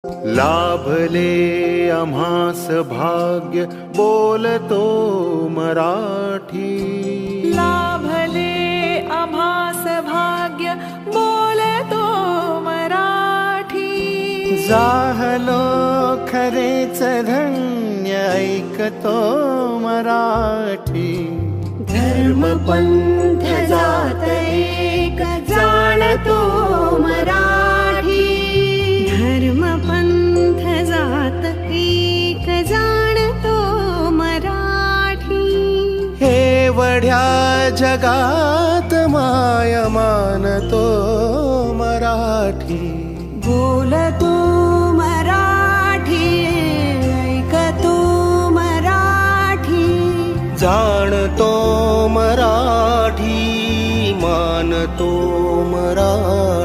लाभले आम्हास भाग्य बोलतो मराठी. लाभले आम्हास भाग्य बोलतो मराठी. जाहलो खरेच धन्य ऐकतो मराठी. धर्म पंथ जात एक जाणतो मराठी. धर्म पंथ जात एक जाणतो मराठी. हे वढ्या जगात माय मानतो मराठी. बोलतो मराठी, ऐकतो मराठी. जाणतो मराठी, मानतो मराठी.